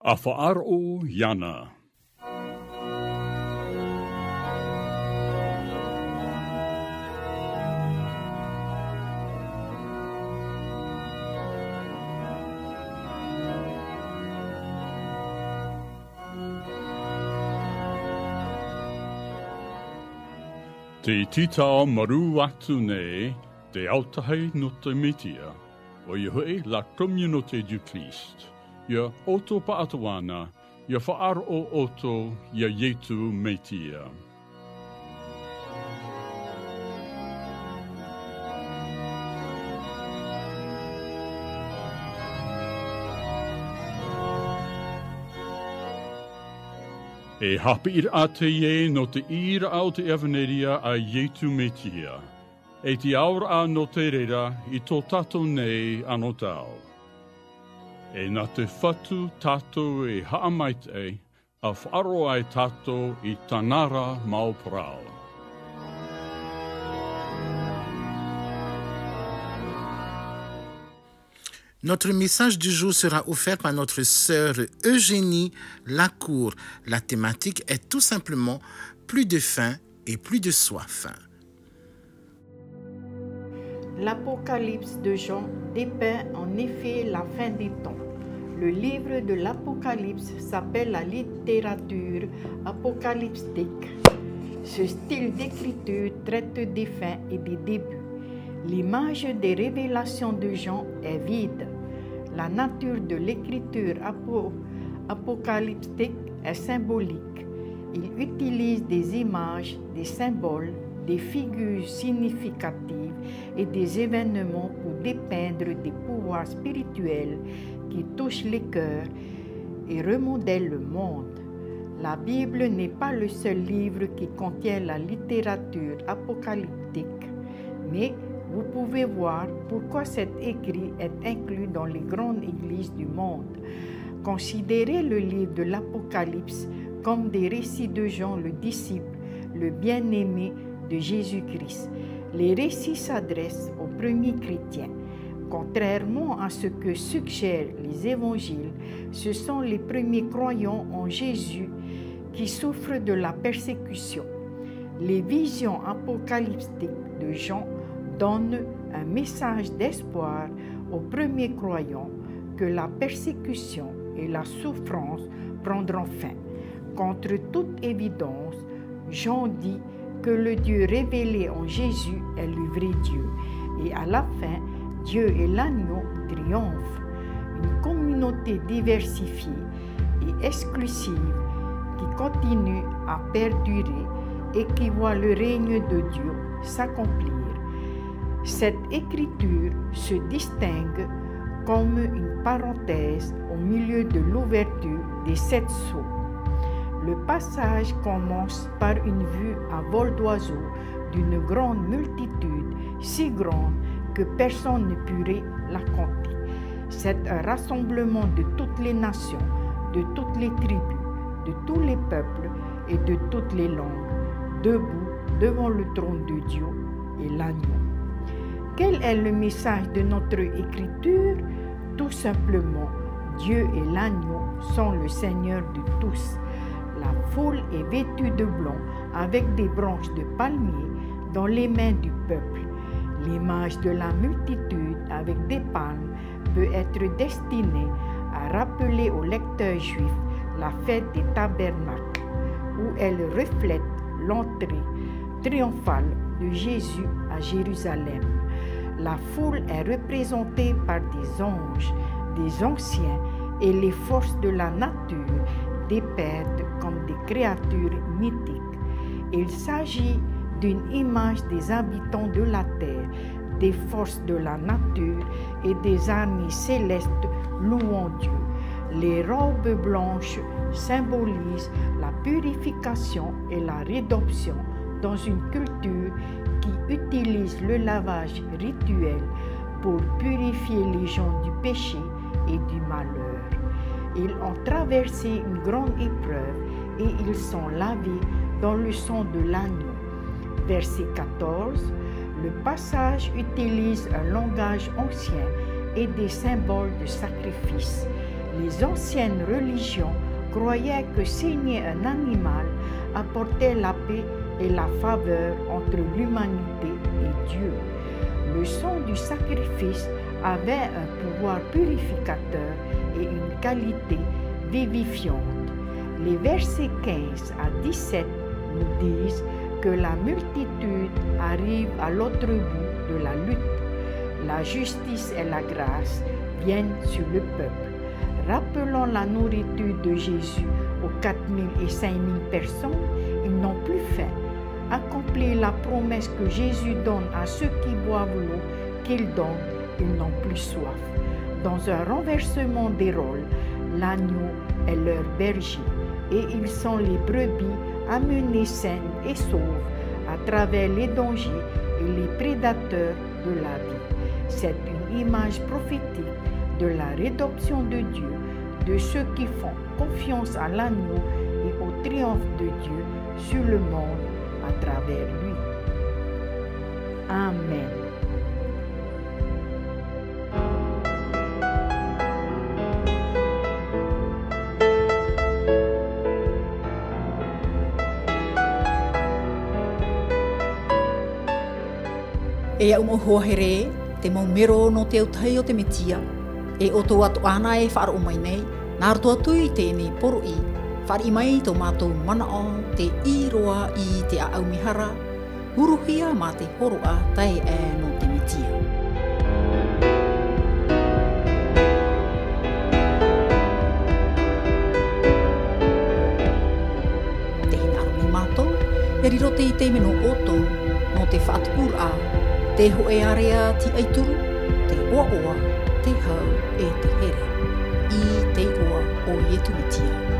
Afa'ar'o Yana. Te titao maru atu nei, te autahe no te metia, o Yehoe la communauté du Christ. Ia oto paatuana, ia fa'aro oto, ia yetu metia. E hapir ate ye no te ira au te evaneria a yetu metia. E te aura no te rera I tō tato nei ano tau. E na te whatu tato e haamait e, a wharo ai tato I tanara mau prao. Notre message du jour sera offert par notre sœur Eugénie Lacour. La thématique est tout simplement plus de faim et plus de soif. L'Apocalypse de Jean dépeint en effet la fin des temps. Le livre de l'Apocalypse s'appelle la littérature apocalyptique. Ce style d'écriture traite des fins et des débuts. L'image des révélations de Jean est vide. La nature de l'écriture apocalyptique est symbolique. Il utilise des images, des symboles, des figures significatives et des événements pour dépeindre des pouvoirs spirituels qui touchent les cœurs et remodèlent le monde. La Bible n'est pas le seul livre qui contient la littérature apocalyptique, mais vous pouvez voir pourquoi cet écrit est inclus dans les grandes églises du monde. Considérez le livre de l'Apocalypse comme des récits de Jean le disciple, le bien-aimé de Jésus-Christ. Les récits s'adressent aux premiers chrétiens. Contrairement à ce que suggèrent les évangiles, ce sont les premiers croyants en Jésus qui souffrent de la persécution. Les visions apocalyptiques de Jean donne un message d'espoir aux premiers croyants que la persécution et la souffrance prendront fin. Contre toute évidence, Jean dit que le Dieu révélé en Jésus est le vrai Dieu. Et à la fin, Dieu et l'agneau triomphent. Une communauté diversifiée et exclusive qui continue à perdurer et qui voit le règne de Dieu s'accomplir. Cette écriture se distingue comme une parenthèse au milieu de l'ouverture des 7 sceaux. Le passage commence par une vue à vol d'oiseau d'une grande multitude, si grande que personne ne pourrait la compter. C'est un rassemblement de toutes les nations, de toutes les tribus, de tous les peuples et de toutes les langues, debout devant le trône de Dieu et l'agneau. Quel est le message de notre écriture? Tout simplement, Dieu et l'agneau sont le Seigneur de tous. La foule est vêtue de blanc avec des branches de palmier dans les mains du peuple. L'image de la multitude avec des palmes peut être destinée à rappeler aux lecteurs juifs la fête des tabernacles, où elle reflète l'entrée triomphale de Jésus à Jérusalem. La foule est représentée par des anges, des anciens et les forces de la nature dépeintes comme des créatures mythiques. Il s'agit d'une image des habitants de la terre, des forces de la nature et des armées célestes louant Dieu. Les robes blanches symbolisent la purification et la rédemption dans une culture qui utilise le lavage rituel pour purifier les gens du péché et du malheur. Ils ont traversé une grande épreuve et ils sont lavés dans le sang de l'agneau. Verset 14, le passage utilise un langage ancien et des symboles de sacrifice. Les anciennes religions croyaient que saigner un animal apportait la paix et la faveur entre l'humanité et Dieu. Le sang du sacrifice avait un pouvoir purificateur et une qualité vivifiante. Les versets 15 à 17 nous disent que la multitude arrive à l'autre bout de la lutte. La justice et la grâce viennent sur le peuple. Rappelant la nourriture de Jésus aux 4000 et 5000 personnes, ils n'ont plus faim. Accomplir la promesse que Jésus donne à ceux qui boivent l'eau qu'il donne, ils n'ont plus soif. Dans un renversement des rôles, l'agneau est leur berger et ils sont les brebis amenées saines et sauves à travers les dangers et les prédateurs de la vie. C'est une image prophétique de la rédemption de Dieu, de ceux qui font confiance à l'agneau et au triomphe de Dieu sur le monde à travers lui. Amen. E au mohohere, te maumero no te autai o te metia. E o tō atu ana e whaaro mai nei, nā roto atu i tēnei poro i, whaari mai tō mātou mana o te iroa i te aumihara, uruhia mā te horoa tai e no te metia. Te hinaro ni mātou, e riro te i te meno oto, no te whaatupura a, te hoe area ti aituru, te oa, te hau e te here, i te oa o Yetu Mitia.